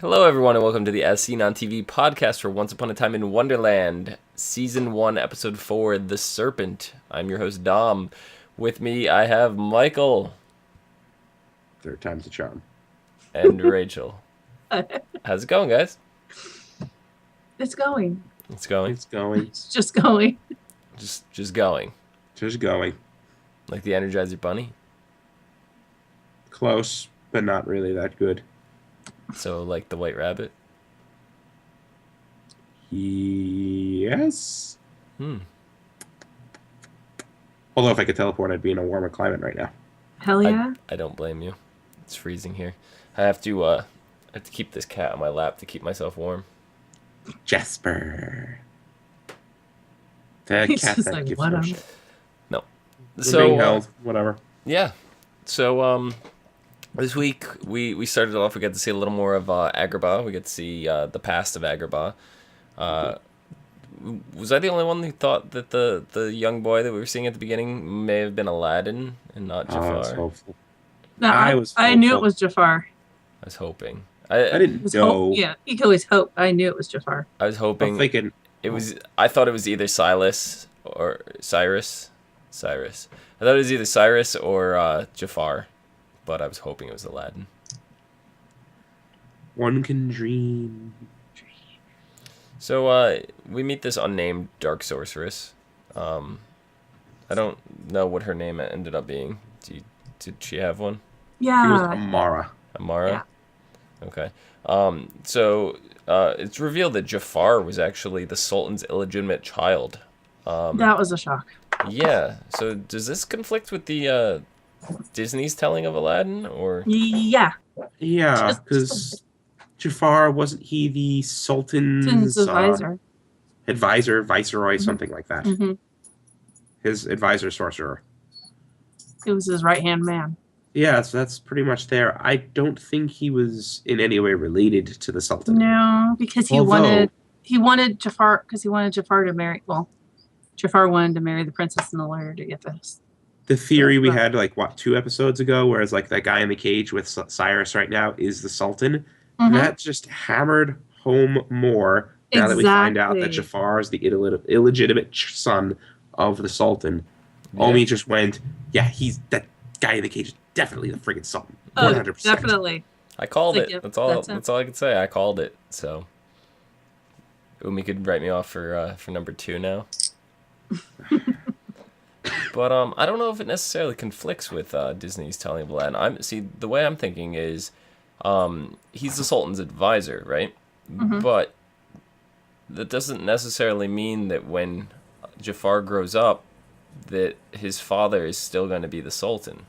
Hello, everyone, and welcome to the As Seen on TV podcast for Once Upon a Time in Wonderland, Season 1, Episode 4, The Serpent. I'm your host, Dom. With me, I have Michael. Third time's a charm. And Rachel. How's it going, guys? It's going. It's going? It's going. It's just going. Just going. Just going. Like the Energizer Bunny? Close, but not really that good. So, like the White Rabbit? Yes. Although if I could teleport, I'd be in a warmer climate right now. Hell yeah. I don't blame you. It's freezing here. I have to keep this cat on my lap to keep myself warm. Jasper. The He's cat just that like, gives what no up? shit. No. We're So, being held. Whatever. yeah. So, this week we started off. We got to see a little more of Agrabah. We got to see the past of Agrabah. Was I the only one who thought that the young boy that we were seeing at the beginning may have been Aladdin and not I was Jafar? hopeful. No, I was I knew it hopeful. was Jafar. I was hoping. I didn't know. Yeah, you can always hope. I knew it was Jafar. I was I'm hoping thinking. it was. I thought it was either Silas or Cyrus. Cyrus. I thought it was either Cyrus or Jafar, but I was hoping it was Aladdin. One can dream. So we meet this unnamed dark sorceress. I don't know what her name ended up being. Did she have one? He was Yeah. Amara. Amara? Yeah. Okay. So it's revealed that Jafar was actually the Sultan's illegitimate child. That was a shock. Yeah. So does this conflict with the Disney's telling of Aladdin, or? Yeah. Yeah, Just- because Jafar, wasn't he the Sultan's Sin's advisor. advisor, viceroy, something like that? hmm His advisor, sorcerer. It was his right-hand man. Yeah, so that's pretty much there. I don't think he was in any way related to the Sultan. No, because he Although- wanted Jafar, because he wanted Jafar to marry, well, Jafar wanted to marry the princess and the lawyer to get this. The theory we Right. had, like, 2 episodes ago, whereas, like, that guy in the cage with Cyrus right now is the Sultan. Mhm. That just hammered home more now that we find out that Exactly. Jafar is the illegitimate son of the Sultan. Yeah. Omi just went, yeah, he's that guy in the cage is definitely the friggin' Sultan. 100%. Definitely. I called Like, it. yeah, That's all. that's it. That's all I could say. I called it. So Umi could write me off for number 2 now. But I don't know if it necessarily conflicts with Disney's telling of Aladdin. The way I'm thinking is, he's the Sultan's advisor, right? Mhm. But that doesn't necessarily mean that when Jafar grows up, that his father is still going to be the Sultan.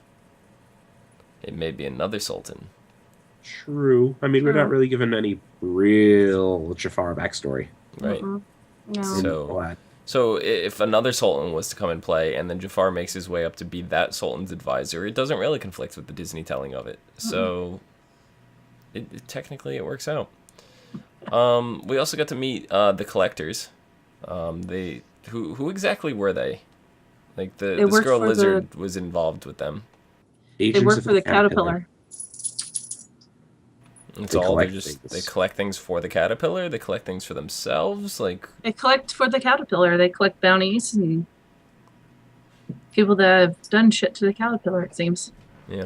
It may be another Sultan. True. I mean, we're not True. really given any real Jafar backstory. Right. Mhm. No. So- Aladdin. So if another Sultan was to come and play, and then Jafar makes his way up to be that Sultan's advisor, it doesn't really conflict with the Disney telling of it. So technically it works out. We also got to meet the collectors. Who exactly were they? Like They this worked girl for Lizard was involved with them. They Agents work of for the caterpillar. It's They all they collect just things. they collect things for the caterpillar. They collect things for themselves. Like They collect for the caterpillar. They collect bounties and people that have done shit to the caterpillar, it seems. yeah.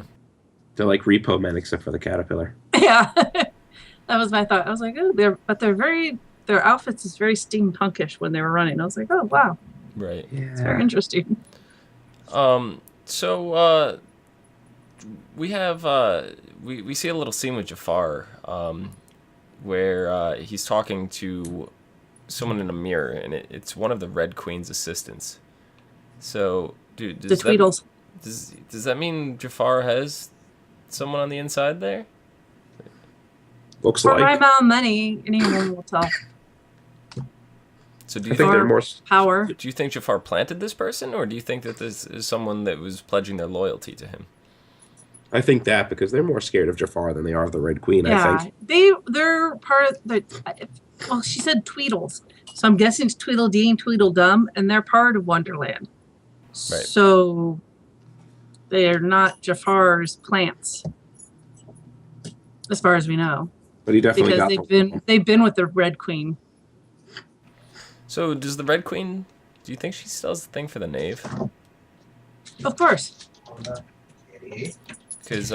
They're like repo men except for the caterpillar. Yeah. That was my thought. I was like, oh, their outfits is very steampunkish when they were running. I was like, oh, wow. Right. It's very interesting. So we have we see a little scene with Jafar, where he's talking to someone in a mirror, and it's one of the Red Queen's assistants. So, dude, The Tweedles. does that mean Jafar has someone on the inside there? Looks For my like. amount of money, anyone will tell. So do I you think think they're more. Power. do you think Jafar planted this person, or do you think that this is someone that was pledging their loyalty to him? I think that because they're more scared of Jafar than they are of the Red Queen. I Yeah. think. They're part of the. Well, she said Tweedles. So I'm guessing it's Tweedledee and Tweedledum, and they're part of Wonderland. Right. So they are not Jafar's plants, as far as we know. But he definitely because got they've been with the Red Queen. So does the Red Queen? Do you think she still has the thing for the knave? Of course. Because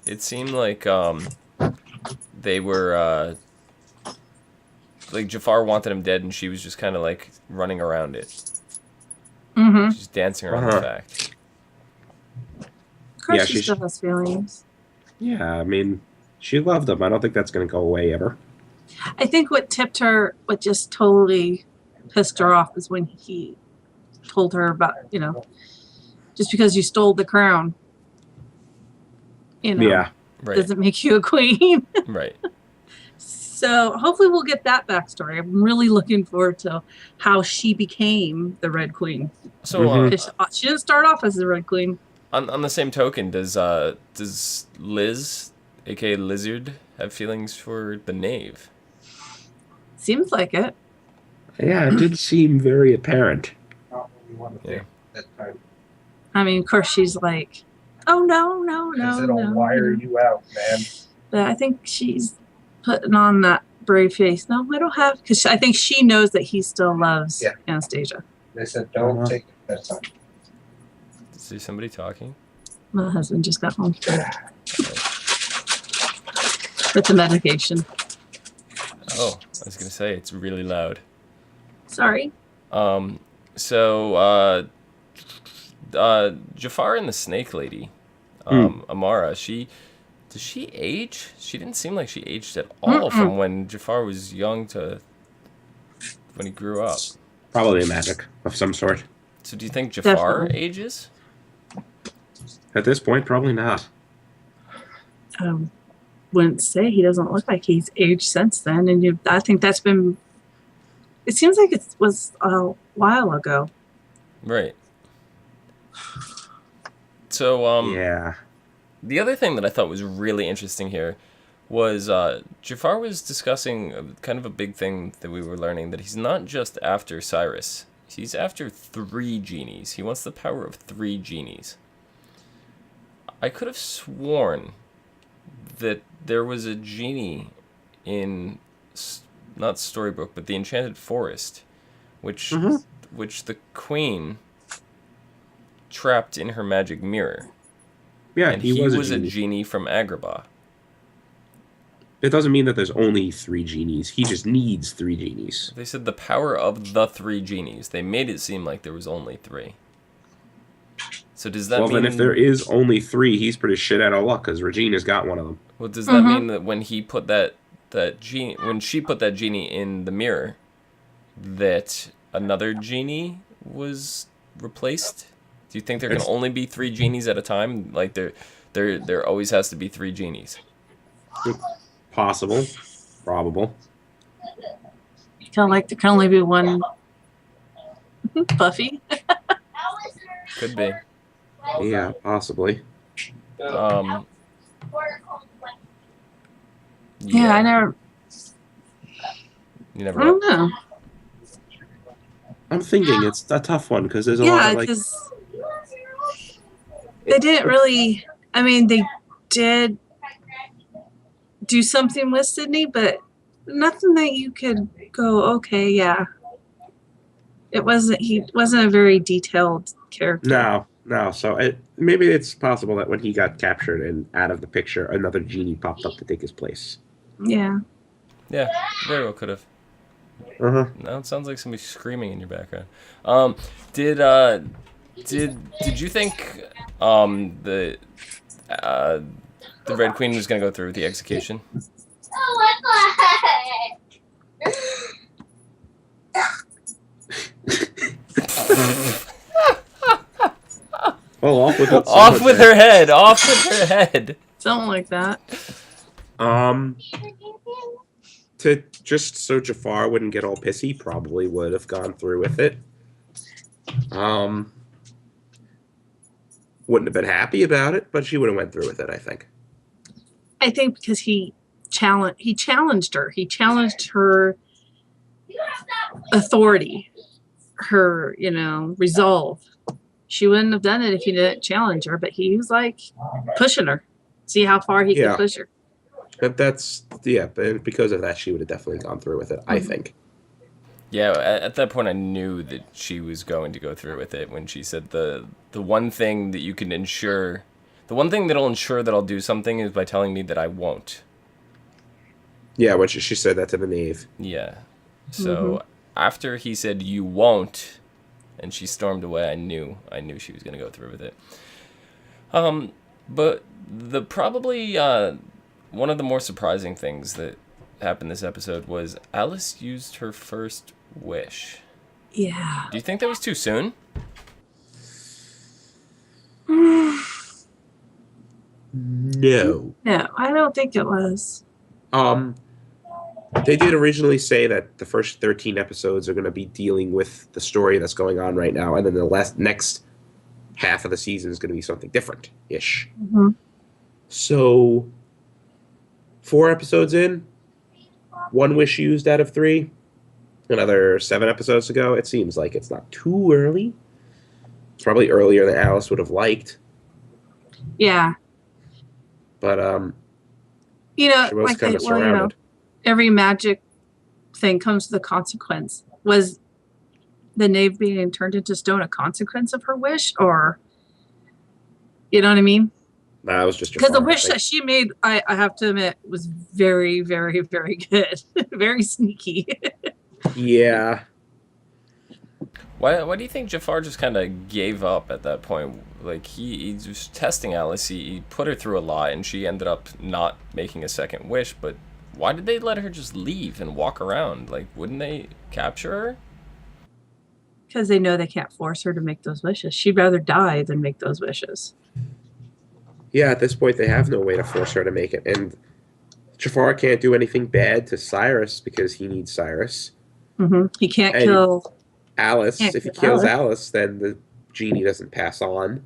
it seemed like they were like Jafar wanted him dead, and she was just kind of like running around it, just dancing around the fact. Of course, she still has feelings. Yeah, I mean, she loved him. I don't think that's going to go away ever. I think what just totally pissed her off is when he told her about, just because you stole the crown, Right. doesn't make you a queen. Right. So hopefully we'll get that backstory. I'm really looking forward to how she became the Red Queen. So She didn't start off as the Red Queen. On the same token, does Liz, aka Lizard, have feelings for the knave? Seems like it. Yeah, it did seem very apparent. Yeah. I mean, of course, she's like, oh, no. It'll wire you out, man. But I think she's putting on that brave face. No, I don't have, because I think she knows that he still loves Anastasia. They said, don't take it that time. Is there somebody talking? My husband just got home with the medication. Oh, I was gonna say it's really loud. Sorry. So Jafar and the Snake Lady, Amara, does she age? She didn't seem like she aged at all from when Jafar was young to when he grew up. Probably a magic of some sort. So do you think Jafar Definitely. ages? At this point, probably not. Wouldn't say he doesn't look like he's aged since then, and I think that's been. It seems like it was a while ago. Right. So yeah. The other thing that I thought was really interesting here was Jafar was discussing kind of a big thing that we were learning, that he's not just after Cyrus. He's after 3 genies. He wants the power of 3 genies. I could have sworn that there was a genie in, not Storybook, but the Enchanted Forest, which the queen trapped in her magic mirror. Yeah, and he was a genie from Agrabah. It doesn't mean that there's only 3 genies. He just needs 3 genies. They said the power of the 3 genies. They made it seem like there was only 3. So does that mean... Well, then if there is only 3, he's pretty shit out of luck, because Regina's got one of them. Well, does that mean that when he put that genie... When she put that genie in the mirror, that another genie was replaced? Do you think there can only be 3 genies at a time? Like, there always has to be 3 genies? Possible. Probable. Kind of like there can only be one Buffy. Could be. Yeah, possibly. Yeah, I never. You never. I don't know. I'm thinking it's a tough one because there's a lot of because they didn't really. I mean, they did do something with Sydney, but nothing that you could go, okay, yeah. It wasn't. He wasn't a very detailed character. No. So maybe it's possible that when he got captured and out of the picture, another genie popped up to take his place. Yeah. Yeah, very well could have. Now it sounds like somebody screaming in your background. Did you think the Red Queen was gonna go through with the execution? Well, off with it. Off with her head. Off with her head. Something like that. To just so Jafar wouldn't get all pissy, probably would have gone through with it. Wouldn't have been happy about it, but she would have went through with it, I think. I think because he challenged her. He challenged her authority, her, resolve. She wouldn't have done it if he didn't challenge her, but he was like pushing her. See how far he could push her. But but because of that, she would have definitely gone through with it, I think. Yeah, at that point I knew that she was going to go through with it when she said the one thing that you can ensure, the one thing that'll ensure that I'll do something is by telling me that I won't. Yeah, when she said that to the knave. Yeah. So after he said you won't, and she stormed away, I knew she was going to go through with it. But the probably one of the more surprising things that happened this episode was Alice used her first wish. Yeah. Do you think that was too soon? No. No, I don't think it was. They did originally say that the first 13 episodes are going to be dealing with the story that's going on right now, and then the next half of the season is going to be something different-ish. Mm-hmm. So, 4 episodes in, 1 wish used out of 3, another 7 episodes to go. It seems like it's not too early. It's probably earlier than Alice would have liked. Yeah. But, she was like kind of surrounded. Every magic thing comes with a consequence. Was the knave being turned into stone a consequence of her wish, or you know what I mean? Nah, it was just because the wish that she made, I have to admit, was very, very, very good, very sneaky. Yeah. Why do you think Jafar just kind of gave up at that point? Like, he was testing Alice, he put her through a lot, and she ended up not making a second wish, but why did they let her just leave and walk around? Like, wouldn't they capture her? Because they know they can't force her to make those wishes. She'd rather die than make those wishes. Yeah, at this point, they have no way to force her to make it. And Jafar can't do anything bad to Cyrus because he needs Cyrus. Mm-hmm. He can't And kill Alice. If he kills Alice, then the genie doesn't pass on.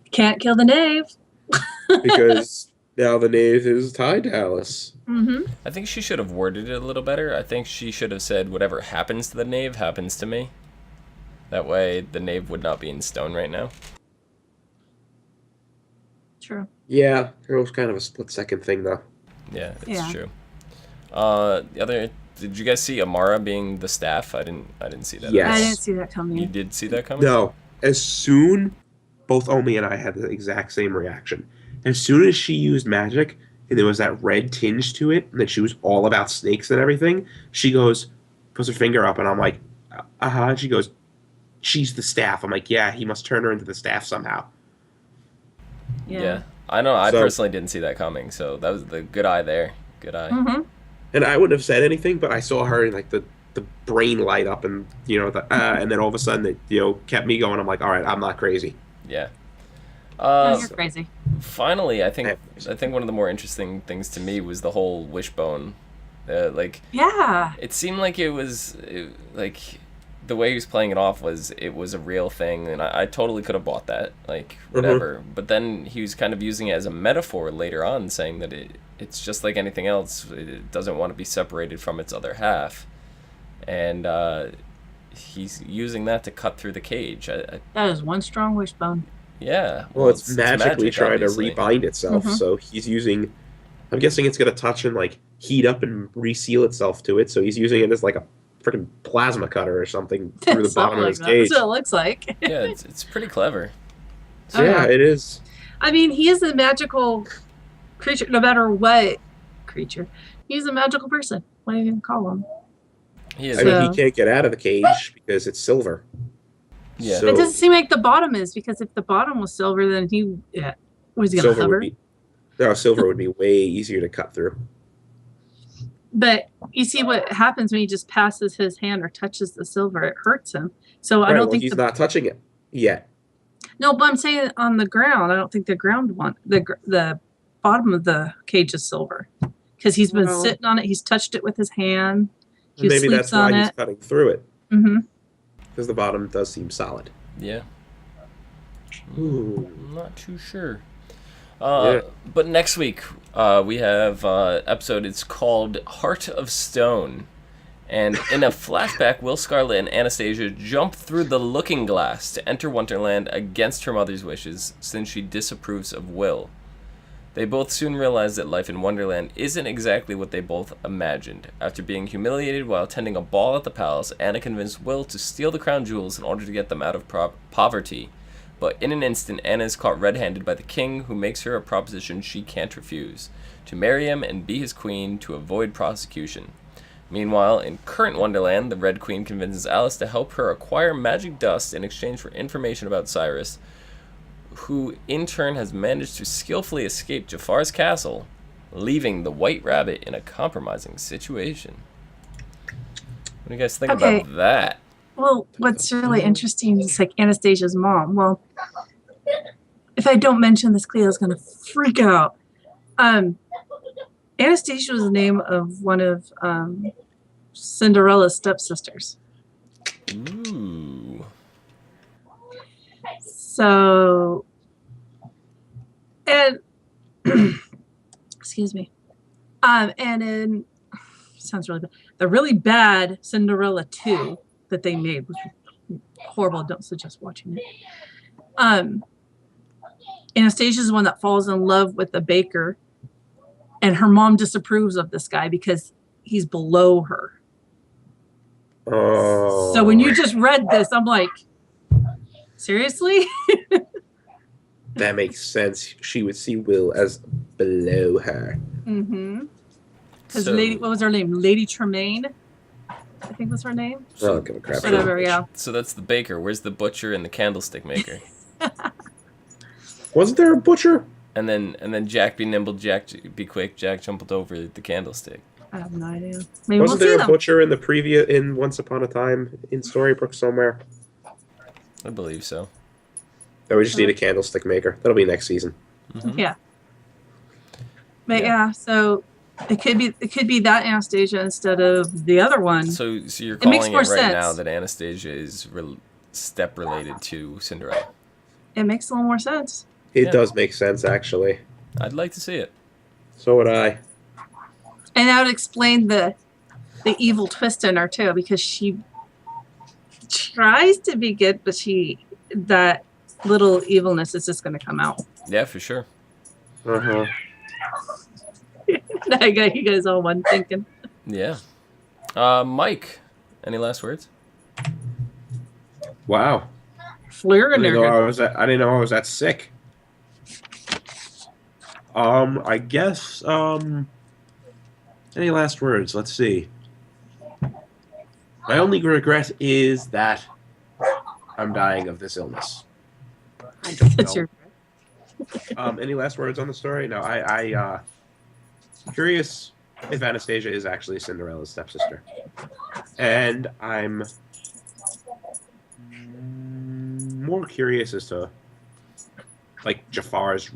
Can't kill the knave. Because now the knave is tied to Alice. Mm-hmm. I think she should have worded it a little better. I think she should have said, whatever happens to the knave happens to me. That way, the knave would not be in stone right now. True. Yeah, it was kind of a split-second thing, though. Yeah, it's true. Did you guys see Amara being the staff? I didn't see that. Yes. I didn't see that coming. You did see that coming? No. As soon, both Omi and I had the exact same reaction. As soon as she used magic, and there was that red tinge to it, and that she was all about snakes and everything, she goes, puts her finger up, and I'm like, uh-huh. And she goes, she's the staff. I'm like, yeah, he must turn her into the staff somehow. Yeah. I know, I personally didn't see that coming, so that was the good eye there. Good eye. Mm-hmm. And I wouldn't have said anything, but I saw her, like, the brain light up, and, and then all of a sudden it, kept me going. I'm like, all right, I'm not crazy. Yeah. You're crazy. Finally, I think one of the more interesting things to me was the whole wishbone. Yeah. It seemed like it was, the way he was playing it off was it was a real thing, and I totally could have bought that, like, whatever. Mm-hmm. But then he was kind of using it as a metaphor later on, saying that it's just like anything else. It doesn't want to be separated from its other half. And he's using that to cut through the cage. That is one strong wishbone. Yeah. Well, it's magically magic, trying obviously. to rebind itself, so he's using... I'm guessing it's going to touch and, like, heat up and reseal itself to it, so he's using it as, like, a freaking plasma cutter or something through the bottom of his cage. That's what it looks like. Yeah, it's pretty clever. Yeah, it is. I mean, he is a magical creature, no matter what creature. He's a magical person. What are you going to call him? He is. I mean, he can't get out of the cage because it's silver. Yeah. So, it doesn't seem like the bottom is, because if the bottom was silver, then was he going to hover? Silver would be way easier to cut through. But you see what happens when he just passes his hand or touches the silver. It hurts him. So I don't think he's not touching it yet. No, but I'm saying on the ground. I don't think the the bottom of the cage is silver, because he's been sitting on it. He's touched it with his hand. Maybe that's why he's cutting through it. Mm-hmm. Because the bottom does seem solid. Yeah. Ooh. I'm not too sure. But next week, we have episode, it's called Heart of Stone. And in a flashback, Will Scarlet and Anastasia jump through the looking glass to enter Wonderland against her mother's wishes, since she disapproves of Will. They both soon realize that life in Wonderland isn't exactly what they both imagined. After being humiliated while attending a ball at the palace, Anna convinced Will to steal the crown jewels in order to get them out of poverty. But in an instant, Anna is caught red-handed by the king, who makes her a proposition she can't refuse: to marry him and be his queen to avoid prosecution. Meanwhile, in current Wonderland, the Red Queen convinces Alice to help her acquire magic dust in exchange for information about Cyrus, who in turn has managed to skillfully escape Jafar's castle, leaving the White Rabbit in a compromising situation. What do you guys think about that? Well, what's really interesting is like Anastasia's mom. Well, if I don't mention this, Cleo's gonna freak out. Anastasia was the name of one of Cinderella's stepsisters. Ooh. So, and excuse me, and in sounds really bad. The really bad Cinderella 2 that they made was horrible. Don't suggest watching it. Anastasia's the one that falls in love with the baker, and her mom disapproves of this guy because he's below her. Oh. So when you just read this, I'm like, seriously? That makes sense. She would see Will as below her. Mm-hmm. Because So- what was her name? Lady Tremaine, I think was her name. Oh, give a crap. Whatever, yeah. So that's the baker. Where's the butcher and the candlestick maker? Wasn't there a butcher? And then Jack be nimble, Jack be quick, Jack jumped over the candlestick. I have no idea. Maybe Wasn't we'll there see a them. butcher in Once Upon a Time in Storybrooke somewhere? I believe so. Oh, we just need a candlestick maker. That'll be next season. Mhm. Yeah. But yeah, so it could be that Anastasia instead of the other one. So you're It makes calling it more right sense. now that Anastasia is step related to Cinderella. It makes a little more sense. It Yeah. does make sense, actually. I'd like to see it. So would I. And that would explain the evil twist in her too, because she tries to be good, but that little evilness is just going to come out. Yeah, for sure. Uh-huh. I got you guys all one thinking. Yeah. Mike, any last words? Wow. I Fleur didn't know I was that sick. I guess, any last words? Let's see. My only regret is that I'm dying of this illness. I don't That's know. your Any last words on the story? No, I'm curious if Anastasia is actually Cinderella's stepsister. And I'm more curious as to, like, Jafar's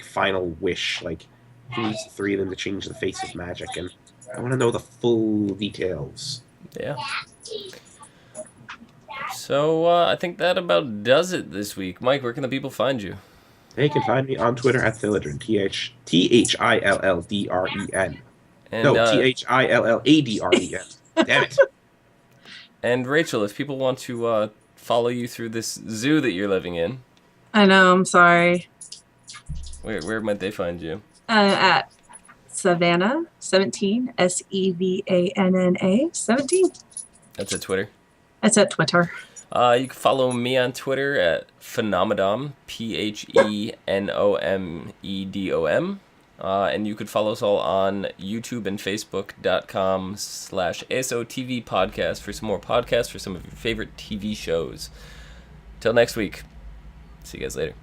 final wish. Like, he needs the three of them to change the face of magic, and I want to know the full details. Yeah. So I think that about does it this week. Mike, where can the people find you? They can find me on Twitter at Thilldren, THILLDREN. And, No, THILLADREN. Damn it. And Rachel, if people want to follow you through this zoo that you're living in, I know, I'm sorry. where might they find you? At Savannah 17, SEVANNA 17. That's at Twitter. That's at Twitter. You can follow me on Twitter at Phenomedom, PHENOMEDOM. And you could follow us all on YouTube and Facebook.com/ASOTV podcast for some more podcasts for some of your favorite TV shows. Till next week. See you guys later.